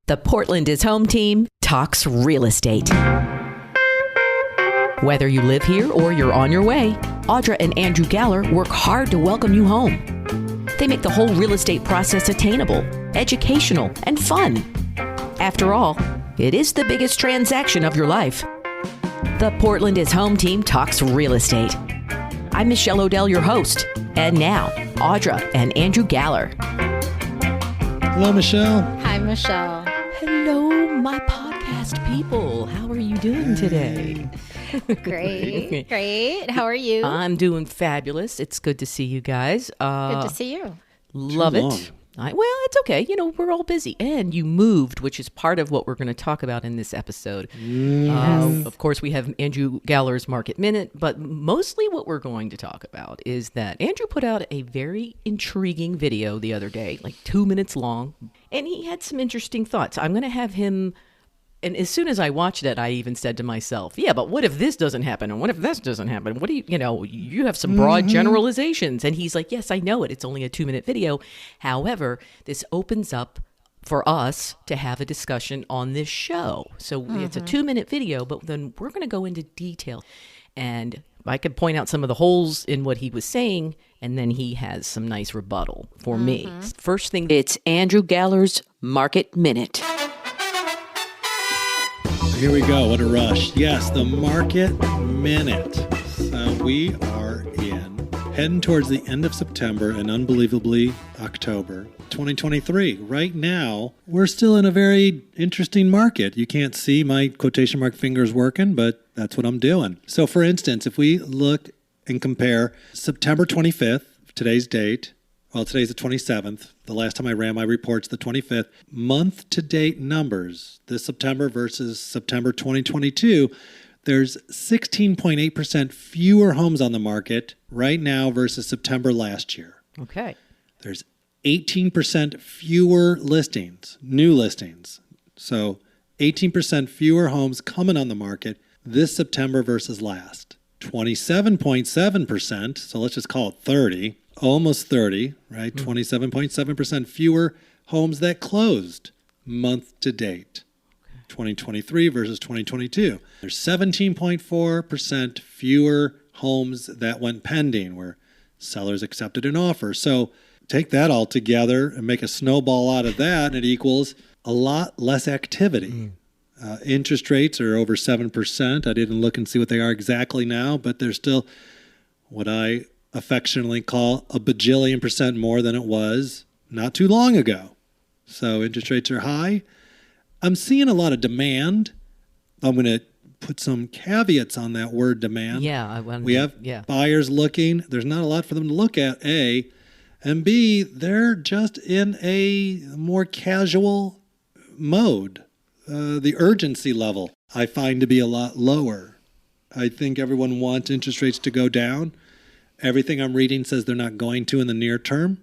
The Portland is Home team talks real estate. Whether you live here or you're on your way, Audra and Andrew Galler work hard to welcome you home. They make the whole real estate process attainable, educational, and fun. After all, it is the biggest transaction of your life. The Portland is Home team talks real estate. I'm Michelle Odell, your host. And now, Audra and Andrew Galler. Hello, Michelle. Hi, Michelle. Hello, my podcast people. How are you doing today? Great. How are you? I'm doing fabulous. It's good to see you guys. Good to see you. Love it. Well, it's okay. You know, we're all busy. And you moved, which is part of what we're going to talk about in this episode. Yes. Of course, we have Andrew Galler's Market Minute, but mostly what we're going to talk about is that Andrew put out a very intriguing video the other day, like 2 minutes long, and he had some interesting thoughts. I'm going to have him... And as soon as I watched it, I even said to myself, yeah, but what if this doesn't happen? And what if this doesn't happen? What do you have some broad generalizations. And he's like, yes, I know it. It's only a 2-minute video. However, this opens up for us to have a discussion on this show. So it's a 2-minute video, but then we're going to go into detail. And I could point out some of the holes in what he was saying, and then he has some nice rebuttal for me. First thing, it's Andrew Galler's Market Minute. Here we go. What a rush. Yes, the Market Minute. So we are heading towards the end of September and unbelievably October 2023. Right now, we're still in a very interesting market. You can't see my quotation mark fingers working, but that's what I'm doing. So for instance, if we look and compare September 25th, today's date, well, today's the 27th. The last time I ran my reports, the 25th. Month-to-date numbers, this September versus September 2022, there's 16.8% fewer homes on the market right now versus September last year. Okay. There's 18% fewer listings, new listings. So 18% fewer homes coming on the market this September versus last. 27.7%, so let's just call it 30. Almost 30, right? 27.7% fewer homes that closed month to date. 2023 versus 2022. There's 17.4% fewer homes that went pending where sellers accepted an offer. So take that all together and make a snowball out of that, and it equals a lot less activity. Interest rates are over 7%. I didn't look and see what they are exactly now, but they're still what I affectionately call a bajillion percent more than it was not too long ago. So interest rates are high. I'm seeing a lot of demand. I'm going to put some caveats on that word demand. Yeah. We have buyers looking. There's not a lot for them to look at, A. And B, they're just in a more casual mode. The urgency level I find to be a lot lower. I think everyone wants interest rates to go down. Everything I'm reading says they're not going to in the near term.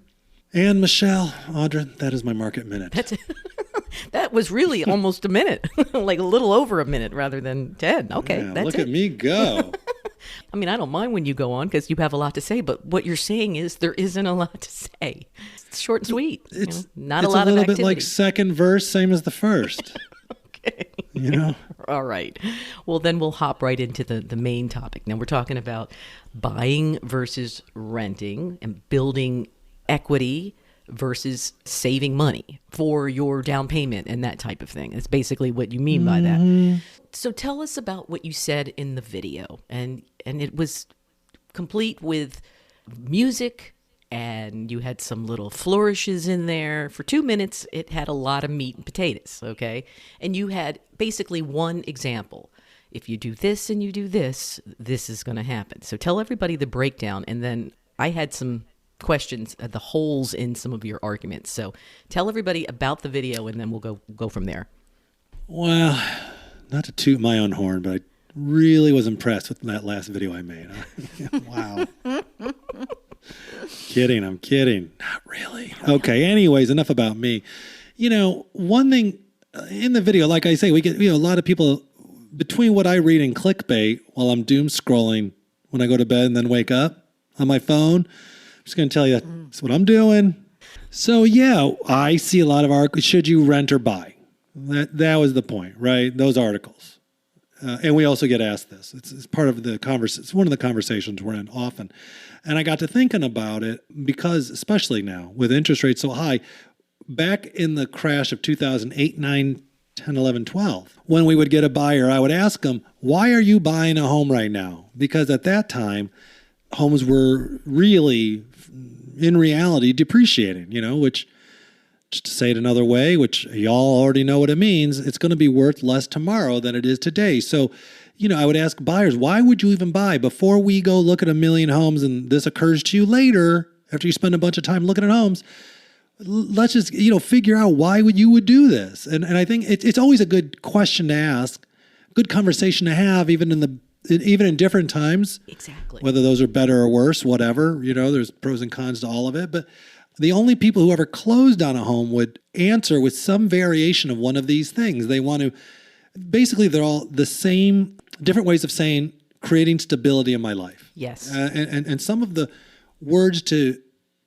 And Michelle, Audra, that is my Market Minute. That was really almost a minute, like a little over a minute rather than 10. Okay, yeah, that's look it. at me go. I mean, I don't mind when you go on because you have a lot to say, but what you're saying is there isn't a lot to say. It's short and sweet. It's not a lot of activity. It's a little bit like second verse, same as the first. Okay. You know? All right. Well, then we'll hop right into the main topic. Now we're talking about buying versus renting and building equity versus saving money for your down payment and that type of thing. That's basically what you mean by that. So tell us about what you said in the video. And it was complete with music, and you had some little flourishes in there. For 2 minutes, it had a lot of meat and potatoes, okay? And you had basically one example. If you do this and you do this, this is going to happen. So tell everybody the breakdown, and then I had some questions, the holes in some of your arguments. So tell everybody about the video, and then we'll go from there. Well, not to toot my own horn, but I really was impressed with that last video I made. Wow. I'm kidding. Not really. Okay, anyways, enough about me. You know, one thing in the video, like I say, we get a lot of people, between what I read in clickbait while I'm doom scrolling when I go to bed and then wake up on my phone, I'm just going to tell you, that's what I'm doing. So yeah, I see a lot of articles, should you rent or buy? That was the point, right? Those articles. And we also get asked this. It's part of the conversation. It's one of the conversations we're in often. And I got to thinking about it because, especially now with interest rates so high, back in the crash of 2008, 9, 10, 11, 12, when we would get a buyer, I would ask them, why are you buying a home right now? Because at that time, homes were really, in reality, depreciating, which, just to say it another way, which y'all already know what it means, it's going to be worth less tomorrow than it is today. So, I would ask buyers, why would you even buy? Before we go look at a million homes and this occurs to you later, after you spend a bunch of time looking at homes, let's just, figure out why you would do this. And I think it's always a good question to ask, good conversation to have, even in different times. Exactly. Whether those are better or worse, whatever, there's pros and cons to all of it. But the only people who ever closed on a home would answer with some variation of one of these things. They want to, basically, they're all the same, different ways of saying creating stability in my life. Yes. And some of the words to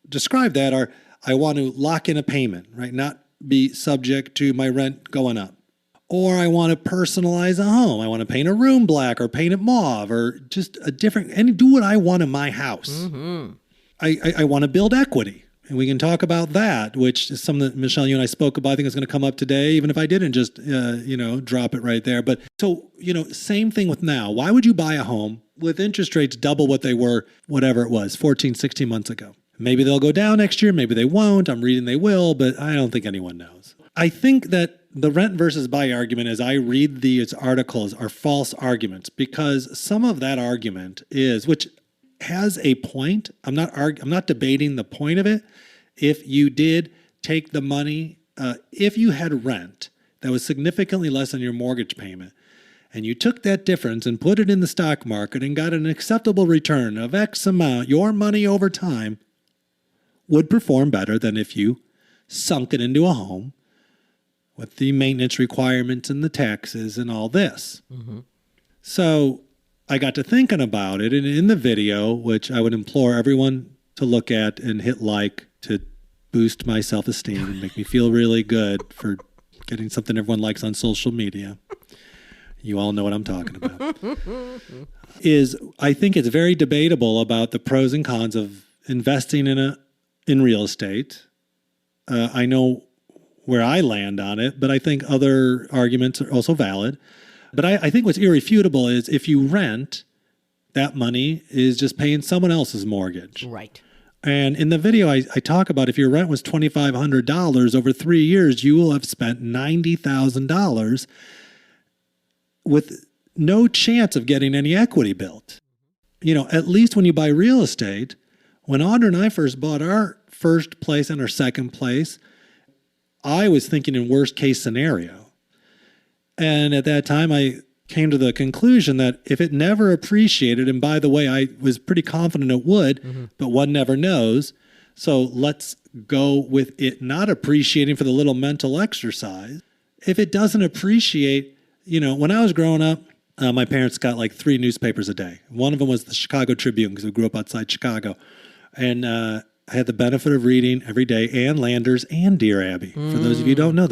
describe that are, I want to lock in a payment, right? Not be subject to my rent going up. Or I want to personalize a home. I want to paint a room black or paint it mauve or just and do what I want in my house. Mm-hmm. I want to build equity. And we can talk about that, which is something that Michelle, you and I spoke about. I think it's going to come up today, even if I didn't just, drop it right there. But so, same thing with now. Why would you buy a home with interest rates double what they were, whatever it was, 14, 16 months ago? Maybe they'll go down next year. Maybe they won't. I'm reading they will, but I don't think anyone knows. I think that the rent versus buy argument, as I read these articles, are false arguments because some of that argument is, which has a point. I'm not debating the point of it. If you did take the money, if you had rent that was significantly less than your mortgage payment, and you took that difference and put it in the stock market and got an acceptable return of X amount, your money over time would perform better than if you sunk it into a home with the maintenance requirements and the taxes and all this. Mm-hmm. So I got to thinking about it, and in the video, which I would implore everyone to look at and hit like to boost my self-esteem and make me feel really good for getting something everyone likes on social media. You all know what I'm talking about. I think it's very debatable about the pros and cons of investing in real estate. I know where I land on it, but I think other arguments are also valid. But I think what's irrefutable is if you rent, that money is just paying someone else's mortgage. Right. And in the video, I talk about if your rent was $2,500 over 3 years, you will have spent $90,000 with no chance of getting any equity built. At least when you buy real estate, when Audra and I first bought our first place and our second place, I was thinking in worst case scenario. And at that time, I came to the conclusion that if it never appreciated, and by the way, I was pretty confident it would, mm-hmm. but one never knows. So let's go with it not appreciating for the little mental exercise. If it doesn't appreciate, when I was growing up, my parents got like 3 newspapers a day. One of them was the Chicago Tribune because we grew up outside Chicago. And I had the benefit of reading every day Ann Landers and Dear Abby. For those of you who don't know,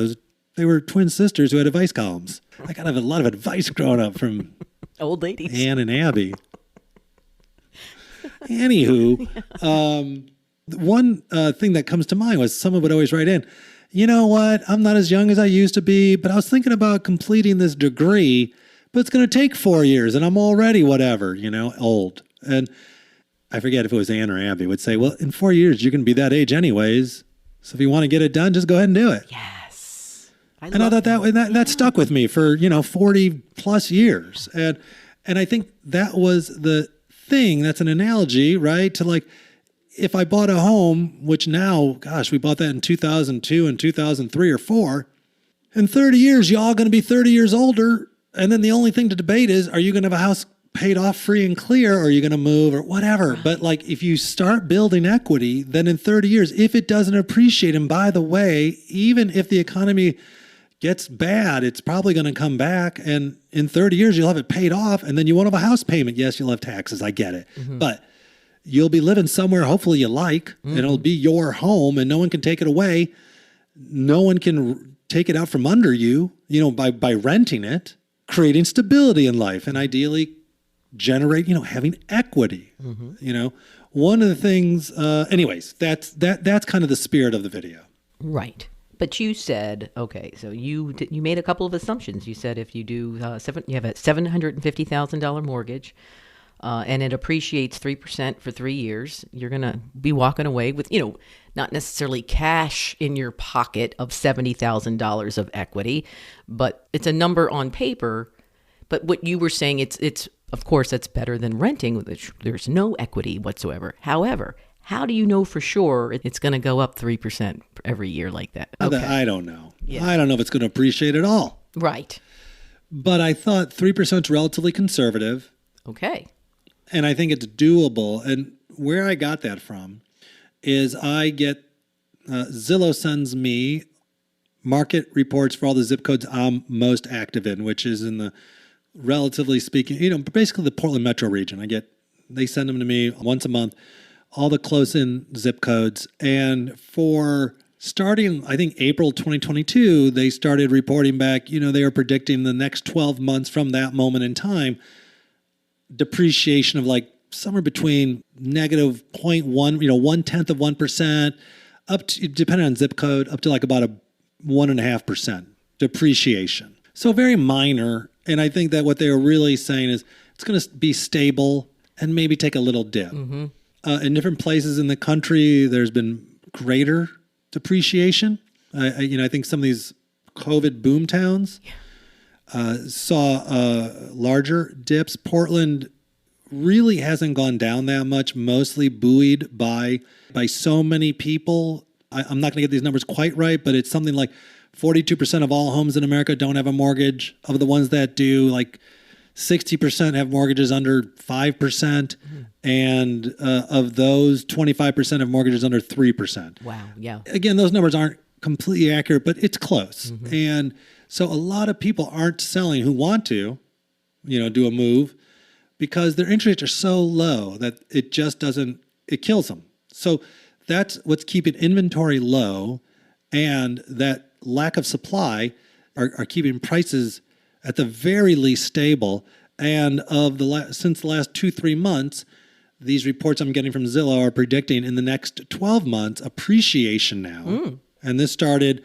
they were twin sisters who had advice columns. I got a lot of advice growing up from old ladies, Ann and Abby. Anywho, one thing that comes to mind was someone would always write in, you know what, I'm not as young as I used to be, but I was thinking about completing this degree, but it's going to take 4 years and I'm already whatever, old. And I forget if it was Ann or Abby would say, well, in 4 years, you're going to be that age anyways. So if you want to get it done, just go ahead and do it. Yes. I thought that stuck with me for, 40 plus years. And I think that was the thing. That's an analogy, right? To like, if I bought a home, which now, gosh, we bought that in 2002 and 2003 or 4. In 30 years, you're all going to be 30 years older. And then the only thing to debate is, are you going to have a house paid off free and clear, or are you going to move or whatever? But like, if you start building equity, then in 30 years, if it doesn't appreciate, and by the way, even if the economy gets bad, it's probably going to come back. And in 30 years, you'll have it paid off. And then you won't have a house payment. Yes, you'll have taxes. I get it. Mm-hmm. But you'll be living somewhere, hopefully you like, mm-hmm. and it'll be your home and no one can take it away. No one can take it out from under you, by renting it, creating stability in life, and ideally generate, having equity. One of the things, anyways, that's kind of the spirit of the video. Right. But you said, okay, so you made a couple of assumptions. You said if you do you have a $750,000 mortgage, and it appreciates 3% for 3 years, you're going to be walking away with, not necessarily cash in your pocket of $70,000 of equity, but it's a number on paper. But what you were saying, it's of course, that's better than renting, which there's no equity whatsoever. However, how do you know for sure it's going to go up 3% every year like that? Okay. I don't know. Yeah. I don't know if it's going to appreciate at all. Right. But I thought 3% is relatively conservative. Okay. And I think it's doable. And where I got that from is I get Zillow sends me market reports for all the zip codes I'm most active in, which is in the, relatively speaking, basically the Portland metro region. They send them to me once a month, all the close-in zip codes. And for starting, I think, April 2022, they started reporting back, they were predicting the next 12 months from that moment in time, depreciation of like somewhere between negative 0.1, 0.1%, up to, depending on zip code, up to like about a 1.5% depreciation. So very minor. And I think that what they were really saying is it's going to be stable and maybe take a little dip. In different places in the country, there's been greater depreciation. I think some of these COVID boom towns saw larger dips. Portland really hasn't gone down that much, mostly buoyed by so many people. I'm not going to get these numbers quite right, but it's something like 42% of all homes in America don't have a mortgage. Of the ones that do, like 60% have mortgages under 5%. And of those, 25% have mortgages under 3%. Wow, yeah. Again, those numbers aren't completely accurate, but it's close. And so a lot of people aren't selling who want to, do a move because their interest rates are so low that it just doesn't, it kills them. So that's what's keeping inventory low, and that lack of supply are keeping prices at the very least stable. And since the last 2-3 months, these reports I'm getting from Zillow are predicting in the next 12 months appreciation now. And this started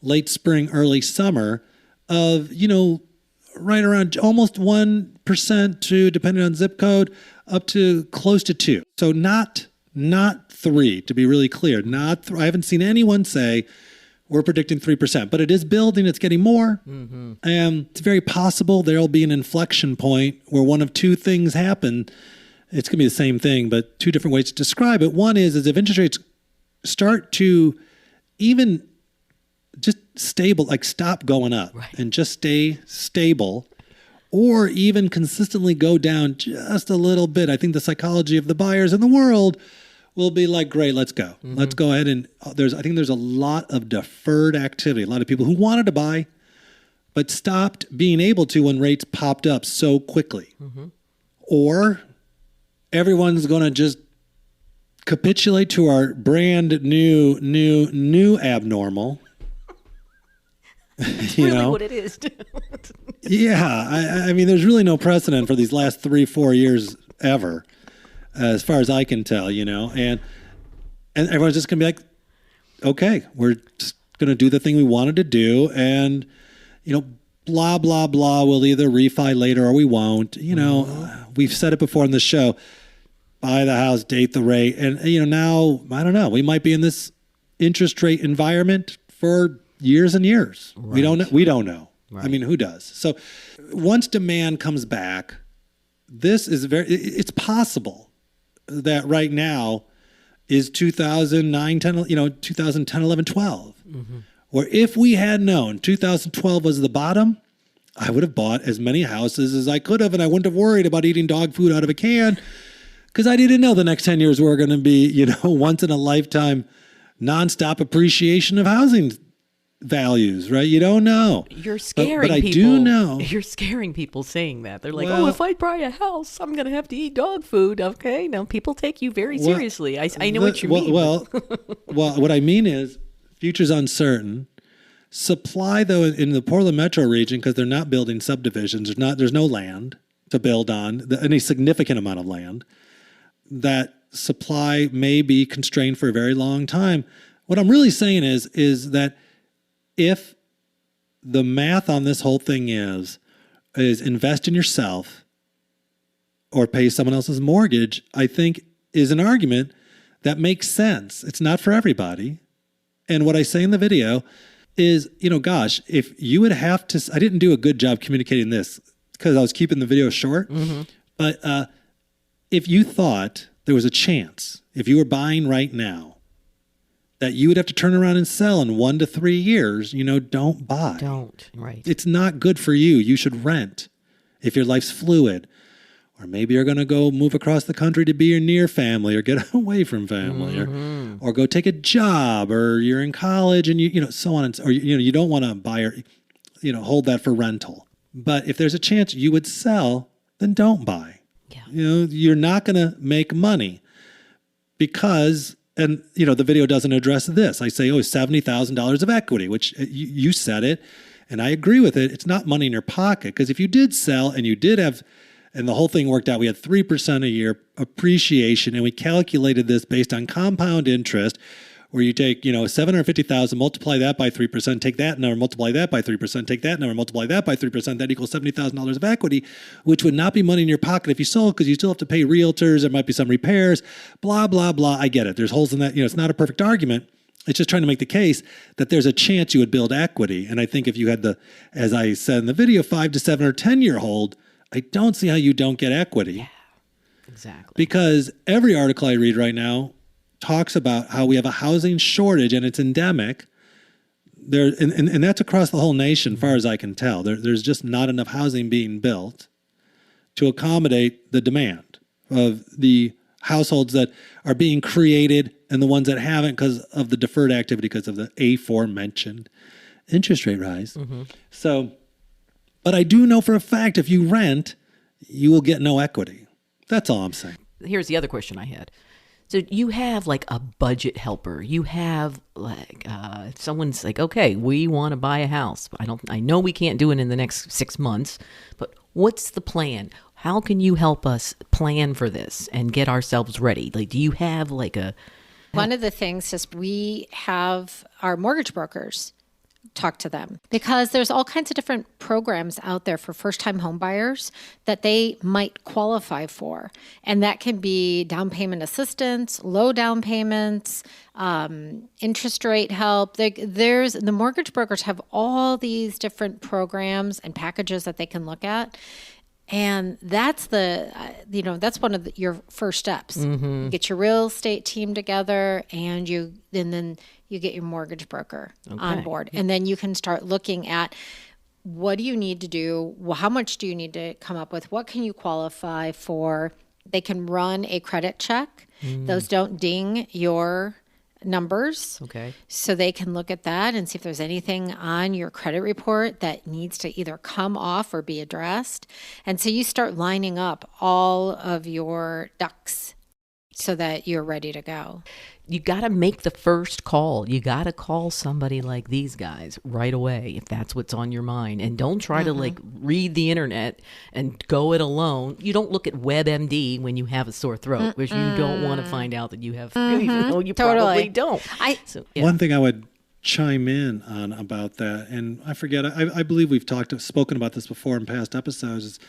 late spring, early summer of, right around almost 1% to, depending on zip code, up to close to 2. So not 3, to be really clear. I haven't seen anyone say we're predicting 3%, but it is building. It's getting more. And it's very possible there'll be an inflection point where one of two things happen. It's going to be the same thing, but two different ways to describe it. One is if interest rates start to even just stable, like stop going up and just stay stable, or even consistently go down just a little bit. I think the psychology of the buyers in the world will be like, great, let's go. Let's go ahead. And I think there's a lot of deferred activity, a lot of people who wanted to buy, but stopped being able to when rates popped up so quickly. Or everyone's going to just capitulate to our brand new abnormal. Really what it is. Yeah. I mean, there's really no precedent for these last 3-4 years ever, as far as I can tell, and everyone's just going to be like, okay, we're just going to do the thing we wanted to do. And, blah, blah, blah. We'll either refi later or we won't. We've said it before on the show, buy the house, date the rate. And, now, I don't know, we might be in this interest rate environment for years and years. Right. We don't know. Right. I mean, who does? So once demand comes back, it's possible that right now is 2009, 10, 2010, 11, 12. Where if we had known 2012 was the bottom, I would have bought as many houses as I could have, and I wouldn't have worried about eating dog food out of a can, because I didn't know the next 10 years were going to be, once in a lifetime, nonstop appreciation of housing values, right? You don't know. You're scaring but I people. do know. You're scaring people saying that. They're like, if I buy a house, I'm going to have to eat dog food. Okay. Now people take you very seriously. I know what you mean. Well, what I mean is future's uncertain. Supply, though, in the Portland metro region, because they're not building subdivisions, there's no land to build on, any significant amount of land, that supply may be constrained for a very long time. What I'm really saying is that if the math on this whole thing is invest in yourself or pay someone else's mortgage, I think is an argument that makes sense. It's not for everybody. And what I say in the video is, gosh, if you would have to, I didn't do a good job communicating this because I was keeping the video short, but if you thought there was a chance, if you were buying right now, that you would have to turn around and sell in 1 to 3 years, don't buy. Don't, right. It's not good for you. You should rent if your life's fluid. Or maybe you're going to go move across the country to be near family or get away from family or go take a job, or you're in college and so on. Or you don't want to buy or, hold that for rental. But if there's a chance you would sell, then don't buy. Yeah. You're not going to make money because, and the video doesn't address this. I say, $70,000 of equity, which you said it, and I agree with it. It's not money in your pocket, because if you did sell and you did have, and the whole thing worked out, we had 3% a year appreciation, and we calculated this based on compound interest, where you take, 750,000, multiply that by 3%, take that number, multiply that by 3%, take that number, multiply that by 3%, that equals $70,000 of equity, which would not be money in your pocket if you sold, because you still have to pay realtors, there might be some repairs, blah, blah, blah. I get it. There's holes in that. It's not a perfect argument. It's just trying to make the case that there's a chance you would build equity. And I think if you had as I said in the video, 5 to 7 or 10-year hold, I don't see how you don't get equity. Yeah, exactly. Because every article I read right now talks about how we have a housing shortage and it's endemic. And that's across the whole nation, far as I can tell. There's just not enough housing being built to accommodate the demand of the households that are being created and the ones that haven't because of the deferred activity, because of the aforementioned interest rate rise. So, but I do know for a fact if you rent, you will get no equity. That's all I'm saying. Here's the other question I had. So you have like a budget helper. You have like someone's like, okay, we want to buy a house. I know we can't do it in the next 6 months, but what's the plan? How can you help us plan for this and get ourselves ready? Like, do you have like a... One of the things is we have our mortgage brokers talk to them, because there's all kinds of different programs out there for first-time home buyers that they might qualify for. And that can be down payment assistance, low down payments, interest rate help. The mortgage brokers have all these different programs and packages that they can look at. And that's that's one of your first steps. You get your real estate team together, and then you get your mortgage broker on board. And then you can start looking at, what do you need to do? Well, how much do you need to come up with? What can you qualify for? They can run a credit check. Those don't ding your numbers. Okay. So they can look at that and see if there's anything on your credit report that needs to either come off or be addressed. And so you start lining up all of your ducks so that you're ready to go. You got to make the first call. You got to call somebody like these guys right away if that's what's on your mind. And don't try to like read the internet and go it alone. You don't look at WebMD when you have a sore throat, because you don't want to find out that you have, even though you probably don't. One thing I would chime in on about that, and I forget, I believe we've spoken about this before in past episodes, is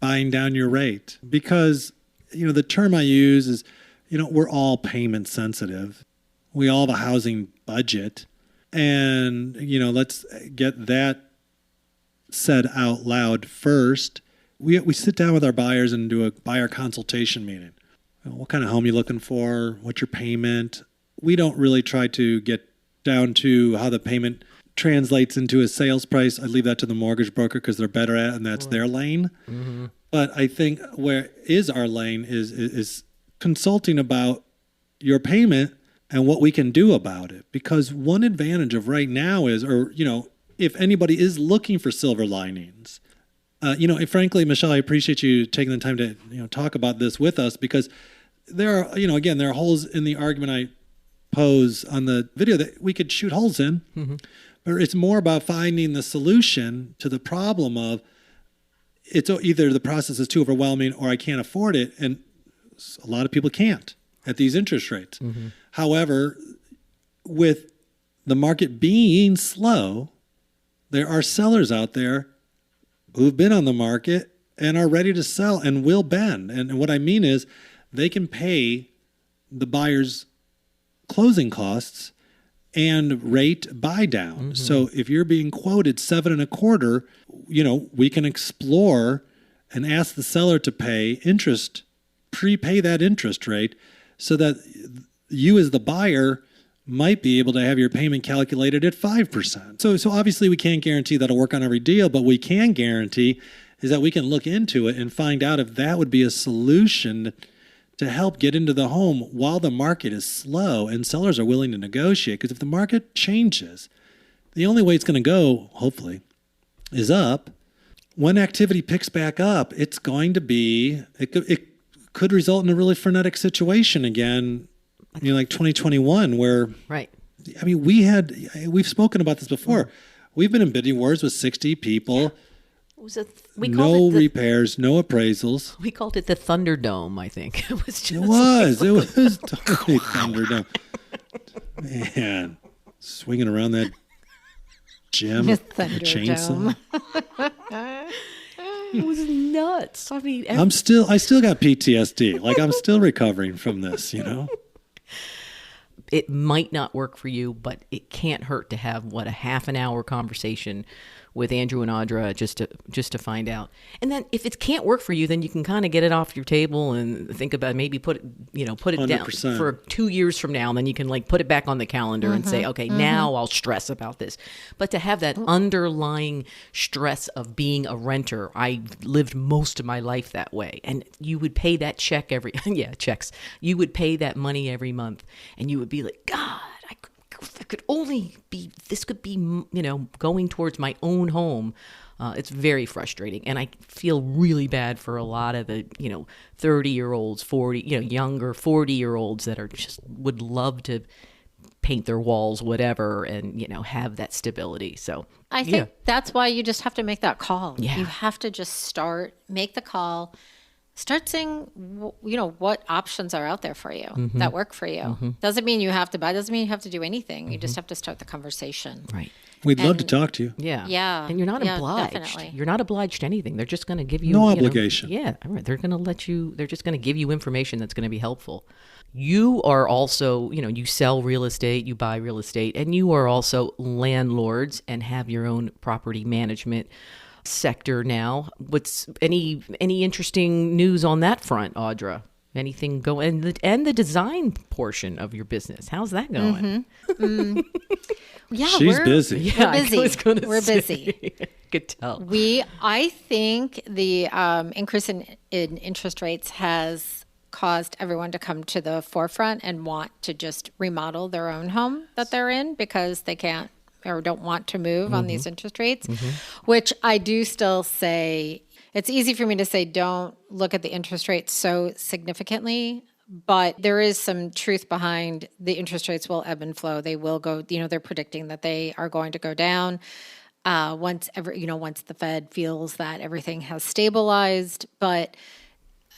buying down your rate. Because, the term I use is, we're all payment sensitive. We all have a housing budget. And, let's get that said out loud first. We sit down with our buyers and do a buyer consultation meeting. What kind of home you looking for? What's your payment? We don't really try to get down to how the payment translates into a sales price. I leave that to the mortgage broker, because they're better at it, and that's their lane. But I think where is our lane is consulting about your payment and what we can do about it. Because one advantage of right now is, if anybody is looking for silver linings, and frankly, Michelle, I appreciate you taking the time to, talk about this with us, because there are, again, there are holes in the argument I pose on the video that we could shoot holes in. But it's more about finding the solution to the problem of it's either the process is too overwhelming or I can't afford it. And a lot of people can't at these interest rates. However, with the market being slow, there are sellers out there who've been on the market and are ready to sell and will bend. And what I mean is they can pay the buyer's closing costs and rate buy down. So if you're being quoted 7.25, we can explore and ask the seller to pay interest, prepay that interest rate so that you as the buyer might be able to have your payment calculated at 5%. So obviously we can't guarantee that'll work on every deal, but we can guarantee is that we can look into it and find out if that would be a solution to help get into the home while the market is slow and sellers are willing to negotiate. Because if the market changes, the only way it's going to go, hopefully, is up. When activity picks back up, it's going to be, it could result in a really frenetic situation again, like 2021, where, Right. I mean, we've spoken about this before. We've been in bidding wars with 60 people. It was No repairs, no appraisals. We called it the Thunderdome, I think. It was just It was totally Thunderdome. Man, swinging around that gym with a chainsaw. It was nuts. I mean, I still got PTSD. Like I'm still recovering from this, It might not work for you, but it can't hurt to have a half an hour conversation with Andrew and Audra just to find out. And then if it can't work for you, then you can kind of get it off your table and think about maybe put it down 100%. for 2 years from now. And then you can put it back on the calendar and say, okay, now I'll stress about this. But to have that underlying stress of being a renter, I lived most of my life that way. And you would pay that check checks. You would pay that money every month and you would be like, God, this could be, going towards my own home. It's very frustrating. And I feel really bad for a lot of the, 30-year-olds, 40, younger 40-year-olds that are just would love to paint their walls, whatever, and, have that stability. So I think that's why you just have to make that call. Yeah. You have to just make the call. Start seeing, what options are out there for you that work for you. Doesn't mean you have to buy. Doesn't mean you have to do anything. You just have to start the conversation. Right. We'd love to talk to you. Yeah. Yeah. And you're not obliged. Definitely. You're not obliged to anything. They're just going to give you No obligation. Yeah. All right. They're just going to give you information that's going to be helpful. You are also, you sell real estate, you buy real estate, and you are also landlords and have your own property management sector now. What's any interesting news on that front, Audra? Anything going and the design portion of your business? How's that going? Yeah, She's busy. Yeah, we're busy. We're busy. Could tell. I think the increase in interest rates has caused everyone to come to the forefront and want to just remodel their own home that they're in because they can't or don't want to move on these interest rates, which I do still say, it's easy for me to say, don't look at the interest rates so significantly, but there is some truth behind the interest rates will ebb and flow. They will go, they're predicting that they are going to go down once the Fed feels that everything has stabilized, but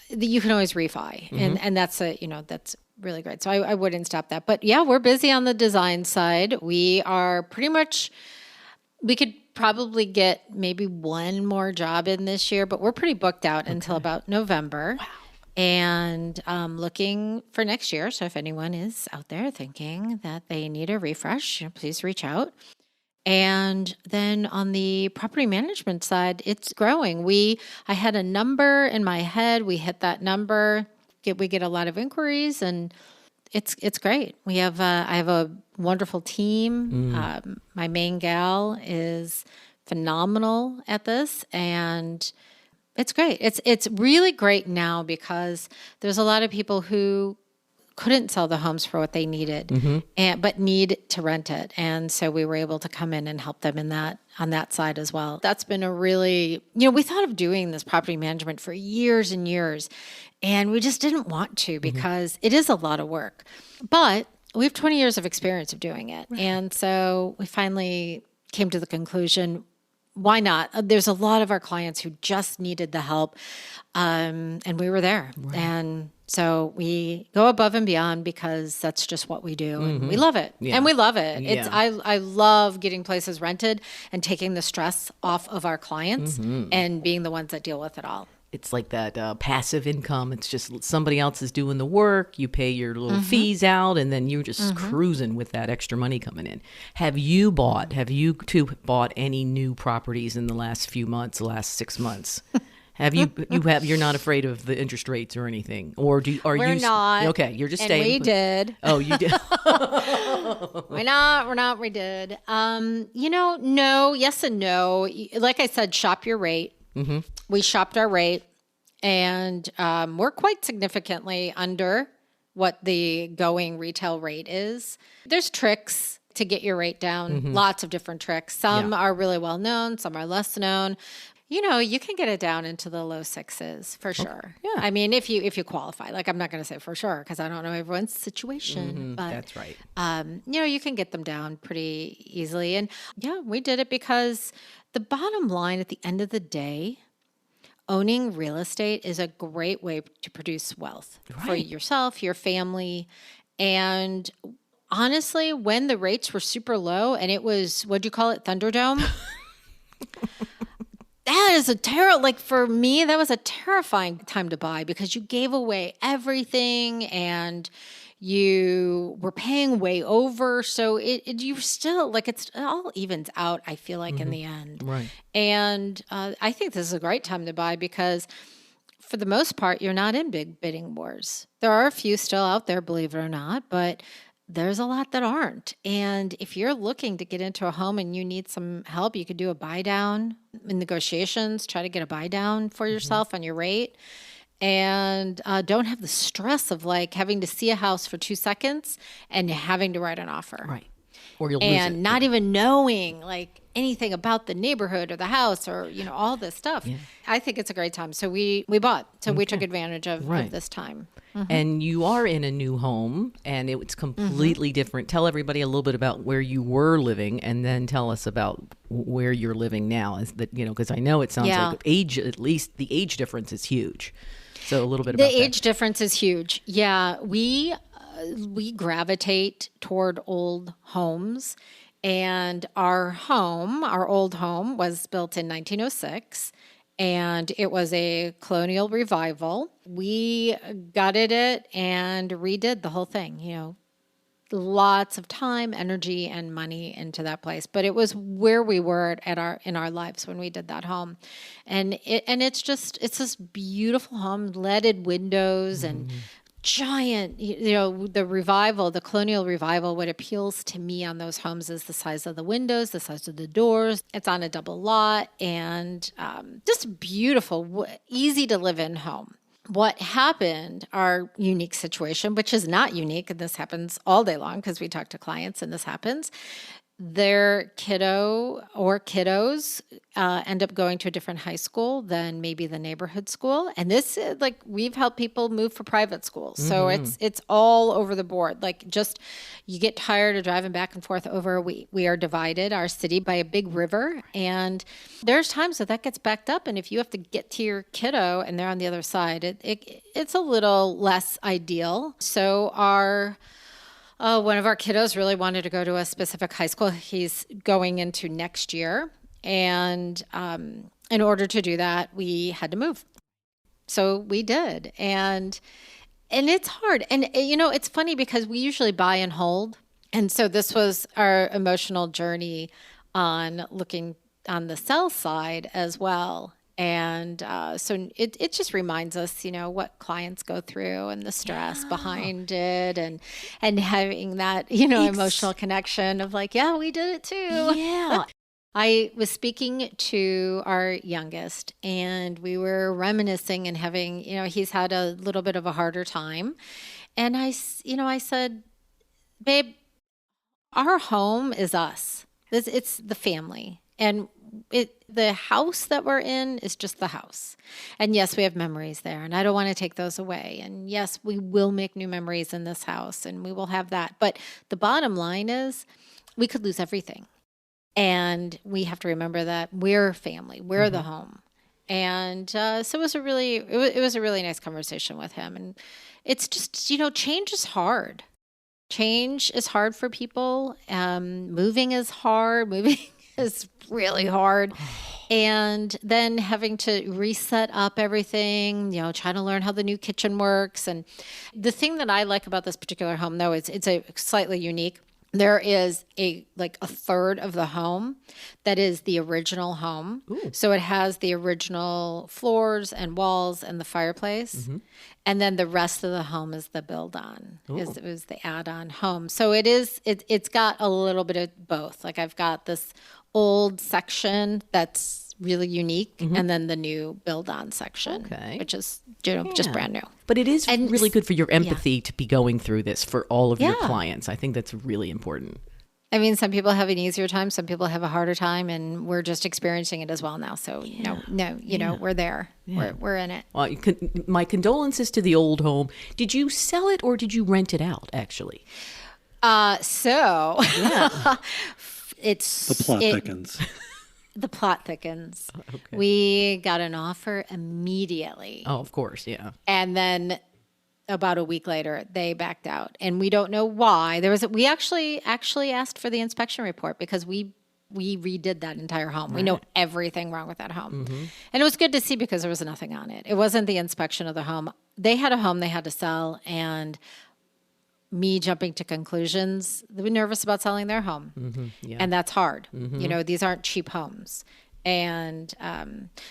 you can always refi. And that's that's really great. So I wouldn't stop that. But yeah, we're busy on the design side. We are we could probably get maybe one more job in this year, but we're pretty booked out until about November. Wow. And looking for next year. So if anyone is out there thinking that they need a refresh, please reach out. And then on the property management side, it's growing. I had a number in my head. We hit that number. We get a lot of inquiries, and it's great. I have a wonderful team. My main gal is phenomenal at this, and it's great. It's really great now because there's a lot of people who couldn't sell the homes for what they needed, but need to rent it. And so we were able to come in and help them on that side as well. That's been a really, we thought of doing this property management for years and years, and we just didn't want to because it is a lot of work. But we have 20 years of experience of doing it. Right. And so we finally came to the conclusion, why not? There's a lot of our clients who just needed the help, and we were there. Right. And so we go above and beyond because that's just what we do, and we love it. Yeah. And we love it. It's Yeah. I love getting places rented and taking the stress off of our clients and being the ones that deal with it all. It's like that passive income. It's just somebody else is doing the work. You pay your little fees out, and then you're just cruising with that extra money coming in. Have you two bought any new properties in the last few months, the last 6 months? You're not afraid of the interest rates or anything, or We're not. Okay, you're just And staying. we did. Oh, you did. We're not. We did. No, yes and no. Like I said, shop your rate. We shopped our rate, and we're quite significantly under what the going retail rate is. There's tricks to get your rate down, lots of different tricks. Some are really well known, some are less known. You can get it down into the low sixes for sure. Yeah. I mean, if you qualify, like I'm not going to say for sure because I don't know everyone's situation, but That's right. you can get them down pretty easily. And yeah, we did it because the bottom line at the end of the day, owning real estate is a great way to produce wealth for Right. yourself, your family. And honestly, when the rates were super low and it was, what'd you call it? Thunderdome? That is for me, that was a terrifying time to buy because you gave away everything and you were paying way over. So you still it all evens out, I feel like, in the end. Right. And I think this is a great time to buy because for the most part, you're not in big bidding wars. There are a few still out there, believe it or not, but there's a lot that aren't. And if you're looking to get into a home and you need some help, you could do a buy down in negotiations, try to get a buy down for yourself on your rate. And don't have the stress of having to see a house for 2 seconds and having to write an offer. Right. Or you'll lose And it. not even knowing anything about the neighborhood or the house or, all this stuff. Yeah. I think it's a great time. So we bought. So we took advantage of this time. And you are in a new home, and it's completely different. Tell everybody a little bit about where you were living, and then tell us about where you're living now. Is that because I know it sounds like age, at least the age difference is huge. So a little bit about the age difference is huge. Yeah, we gravitate toward old homes, and our old home, was built in 1906. And it was a colonial revival. We gutted it and redid the whole thing, lots of time, energy, and money into that place. But it was where we were in our lives when we did that home. And it's this beautiful home, leaded windows and giant, the colonial revival, what appeals to me on those homes is the size of the windows, the size of the doors. It's on a double lot and just beautiful, easy to live in home. What happened, our unique situation, which is not unique, and this happens all day long because we talk to clients and this happens, their kiddo or kiddos end up going to a different high school than maybe the neighborhood school. And this is we've helped people move for private schools. So it's all over the board. You get tired of driving back and forth over. We are divided, our city, by a big river. And there's times that gets backed up. And if you have to get to your kiddo and they're on the other side, it's a little less ideal. So one of our kiddos really wanted to go to a specific high school he's going into next year. And in order to do that, we had to move. So we did. And it's hard. And, it's funny because we usually buy and hold. And so this was our emotional journey on looking on the sell side as well. And so it just reminds us, what clients go through and the stress behind it and having that, emotional connection of we did it too. Yeah. I was speaking to our youngest and we were reminiscing and having, he's had a little bit of a harder time. And I said, babe, our home is us. It's the family. And the house that we're in is just the house. And yes, we have memories there and I don't want to take those away. And yes, we will make new memories in this house and we will have that. But the bottom line is we could lose everything. And we have to remember that we're family, we're the home. And so it was it was a really nice conversation with him. And it's just, change is hard. Change is hard for people. Moving is hard. Moving is really hard. And then having to reset up everything, trying to learn how the new kitchen works. And the thing that I like about this particular home, though, it's a slightly unique. There is a third of the home that is the original home. Ooh. So it has the original floors and walls and the fireplace. And then the rest of the home is the build-on. It was the add-on home. So it's got a little bit of both. Like I've got this old section that's really unique, and then the new build-on section, which is just brand new. But it is really good for your empathy to be going through this for all of your clients. I think that's really important. I mean, some people have an easier time, some people have a harder time, and we're just experiencing it as well now. So we're there. We're in it. Well, my condolences to the old home. Did you sell it or did you rent it out, actually? It's The plot thickens. The plot thickens. Okay. We got an offer immediately. Oh, of course, yeah. And then about a week later, they backed out. And we don't know why. We actually asked for the inspection report because we redid that entire home. Right. We know everything wrong with that home. And it was good to see because there was nothing on it. It wasn't the inspection of the home. They had a home they had to sell, and me jumping to conclusions, they were nervous about selling their home. And that's hard. These aren't cheap homes. And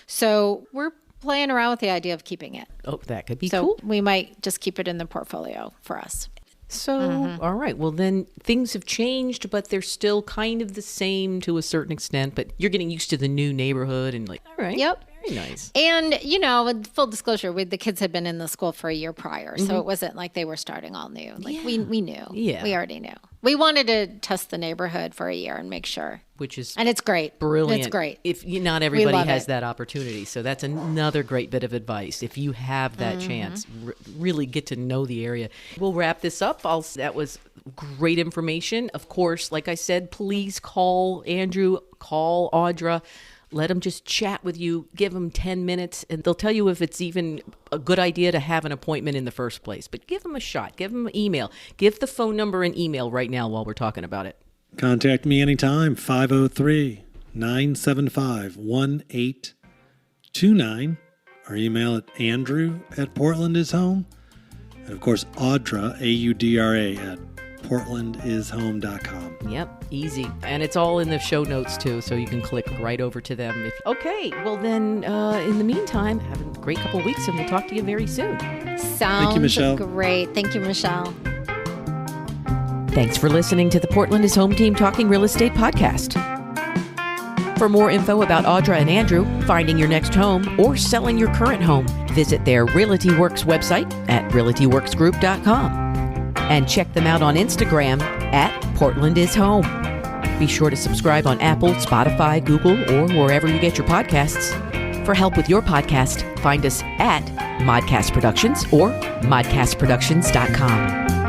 so we're playing around with the idea of keeping it. Oh, that could be so cool. We might just keep it in the portfolio for us. So, all right. Well, then things have changed, but they're still kind of the same to a certain extent. But you're getting used to the new neighborhood and all right. Yep. Very nice. And, with full disclosure, the kids had been in the school for a year prior. So it wasn't like they were starting all new. We knew. Yeah. We already knew. We wanted to test the neighborhood for a year and make sure. Which is and it's great. Brilliant. It's great. Not everybody has that opportunity. So that's another great bit of advice. If you have that chance, really get to know the area. We'll wrap this up. That was great information. Of course, like I said, please call Andrew, call Audra. Let them just chat with you. Give them 10 minutes, and they'll tell you if it's even a good idea to have an appointment in the first place. But give them a shot. Give them an email. Give the phone number and email right now while we're talking about it. Contact me anytime, 503-975-1829, or email at andrew@portlandishome. And of course, Audra, Audra, at portlandishome.com. Yep, easy. And it's all in the show notes too, so you can click right over to them. Okay, well then, in the meantime, have a great couple of weeks, and we'll talk to you very soon. Sounds Michelle. great. Thank you, Michelle. Thanks for listening to the Portland is Home Team Talking Real Estate podcast. For more info about Audra and Andrew, finding your next home, or selling your current home, visit their RealtyWorks website at realtyworksgroup.com. And check them out on Instagram at Portland is Home. Be sure to subscribe on Apple, Spotify, Google, or wherever you get your podcasts. For help with your podcast, find us at Modcast Productions or modcastproductions.com.